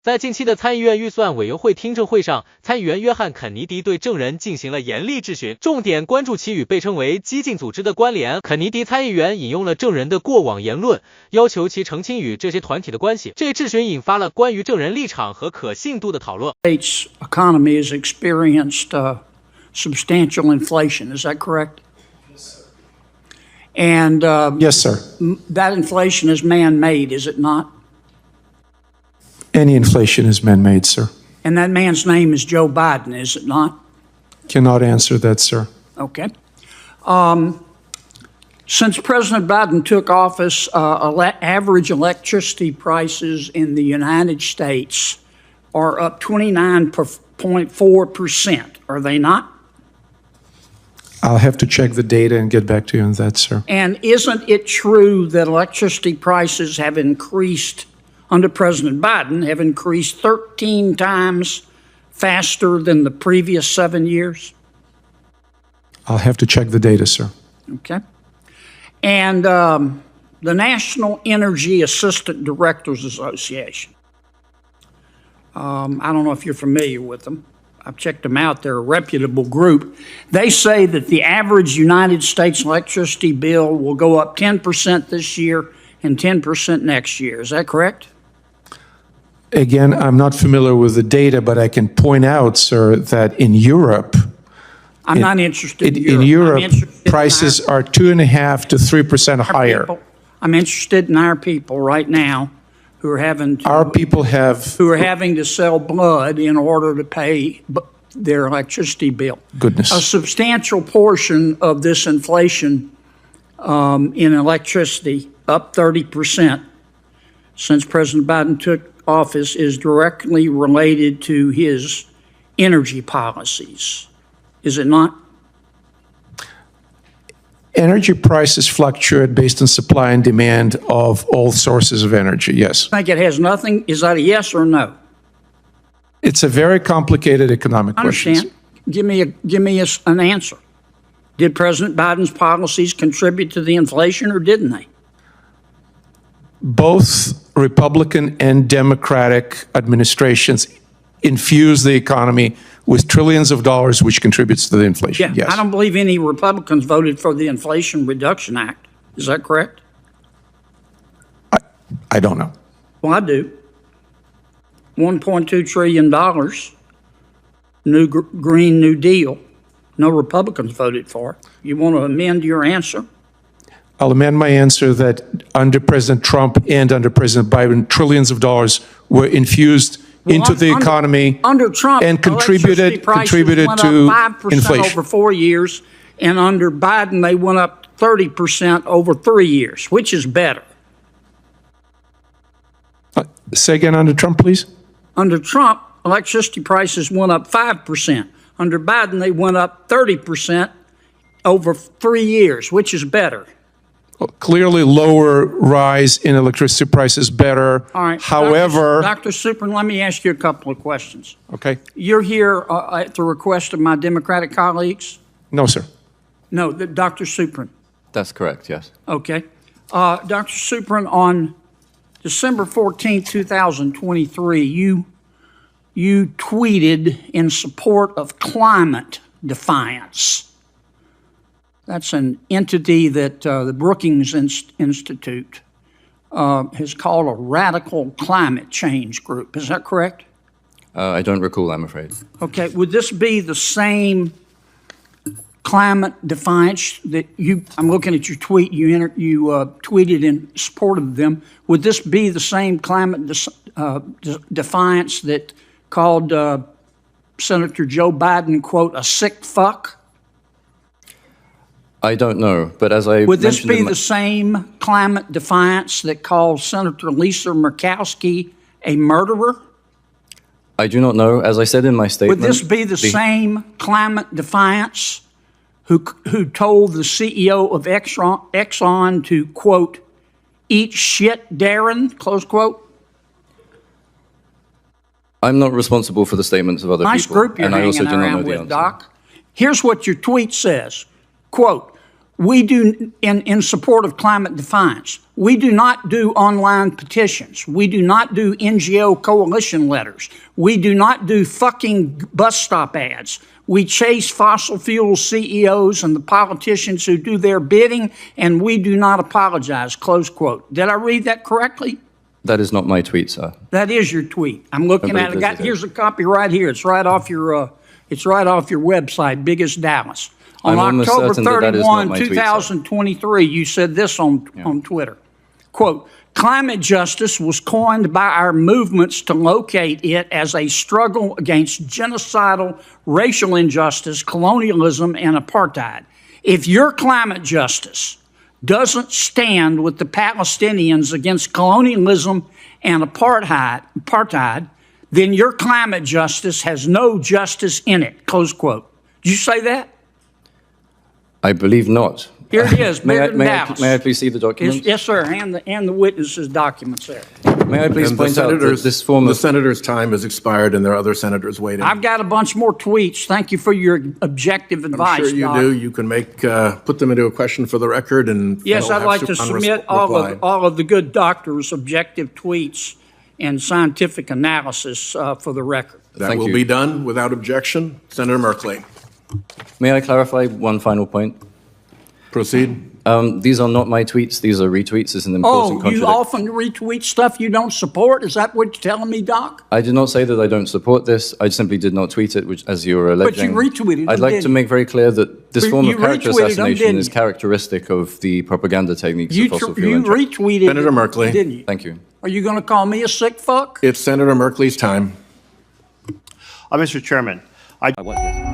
在近期的参议院预算委员会听证会上，参议员约翰·肯尼迪对证人进行了严厉质询，重点关注其与被称为激进组织的关联。肯尼迪参议员引用了证人的过往言论，要求其澄清与这些团体的关系。这一质询引发了关于证人立场和可信度的讨论。States' economy has experienced substantial inflation. Is that correct? And Yes, sir. that inflation is man-made, is it not? Any inflation is man-made, sir. And that man's name is Joe Biden, is it not? Cannot answer that, sir. Okay. Since President Biden took office, average electricity prices in the United States are up 29.4%, are they not? I'll have to check the data and get back to you on that, sir. And isn't it true that electricity prices have increased under President Biden, have increased 13 times faster than the previous 7 years? I'll have to check the data, sir. Okay. And the National Energy Assistant Directors Association, I don't know if you're familiar with them. I've checked them out. They're a reputable group. They say that the average United States electricity bill will go up 10% this year and 10% next year. Is that correct? Again, I'm not familiar with the data, but I can point out, sir, that in Europe, I'm not interested in in Europe. Europe, prices are 2.5% to 3% higher. I'm interested in our people right now who are having to, Our people have, who are having to sell blood in order to pay their electricity bill. goodness, A substantial portion of this inflation in electricity, up 30% since President Biden took office, is directly related to his energy policies. Is it not? energy prices fluctuate based on supply and demand of all sources of energy, yes. I think it has nothing. Is that a yes or no? It's a very complicated economic I question. understand. Give me an answer. Did President Biden's policies contribute to the inflation or didn't they? Both Republican and Democratic administrations infuse the economy with trillions of dollars, which contributes to the inflation. Yeah, Yes. I don't believe any Republicans voted for the Inflation Reduction Act. Is that correct? I don't know. Well, I do. $1.2 trillion, Green New Deal. No Republicans voted for it. You want to amend your answer? I'll amend my answer that under President Trump and under President Biden, trillions of dollars were infused into the economy under Trump, and electricity prices contributed went to up 5% inflation. over 4 years, and under Biden they went up 30% over 3 years. Which is better? Say again, under Trump, please. Under Trump, electricity prices went up 5%. Under Biden, they went up 30% over 3 years. Which is better? Clearly, lower rise in electricity prices better. All right. However, Dr. Suprin, let me ask you a couple of questions. okay. You're here at the request of my Democratic colleagues? No, sir. No, Dr. Suprin. That's correct, yes. Okay. Dr. Suprin, on December 14, 2023, you tweeted in support of Climate Defiance. That's an entity that the Brookings Institute has called a radical climate change group. Is that correct? I don't recall, I'm afraid. Okay. Would this be the same Climate Defiance that I'm looking at your tweet, you tweeted in support of them. Would this be the same Climate Defiance that called Senator Joe Biden, quote, a sick fuck? I don't know, but as I Would this mentioned be in my- the same Climate Defiance that called Senator Lisa Murkowski a murderer? I do not know. As I said in my statement... Would this be the same Climate Defiance who told the CEO of Exxon to, quote, eat shit, Darren, close quote? I'm not responsible for the statements of other people. Nice group you're and I also hanging do not know around the with, answer. Doc. Here's what your tweet says, quote, We do, in support of climate defiance, we do not do online petitions. We do not do NGO coalition letters. We do not do fucking bus stop ads. We chase fossil fuel CEOs and the politicians who do their bidding, and we do not apologize, close quote. Did I read that correctly? That is not my tweet, sir. That is your tweet. I'm looking at it. Here's a copy right here. It's right off your website, Biggest Dallas. On I'm almost October certain that is not 31, my tweet, sir. 2023, you said this on Twitter. Quote, climate justice was coined by our movements to locate it as a struggle against genocidal racial injustice, colonialism, and apartheid. If your climate justice doesn't stand with the Palestinians against colonialism and apartheid, then your climate justice has no justice in it, close quote. Did you say that? I believe not. Here it is, may, I, bigger than may, Dallas. I, may I please see the document? Yes, sir, and the witnesses' documents there. May I please And the point out that senators, this form the of... senator's time has expired, and there are other senators waiting. I've got a bunch more tweets. Thank you for your objective I'm advice, sure you Doc. do. You can put them into a question for the record, and Yes, they'll I'd have like to submit all reply. of the good doctors' objective tweets and scientific analysis for the record. That Thank will you. be done without objection. Senator Merkley, May I clarify one final point? proceed. These are not my tweets. These are retweets. It's an important Oh, you contradiction. often retweet stuff you don't support? Is that what you're telling me, Doc? I did not say that I don't support this. I simply did not tweet it, which, as you were alleging. retweeted them, I'd like didn't to you? make very clear that this But form you of character retweeted them, assassination didn't is you? characteristic of the propaganda techniques You of fossil fuel interest. retweeted Senator it, Merkley. didn't you? Thank you. Are you going to call me a sick fuck? It's Senator Merkley's time. Mr. Chairman, I want this.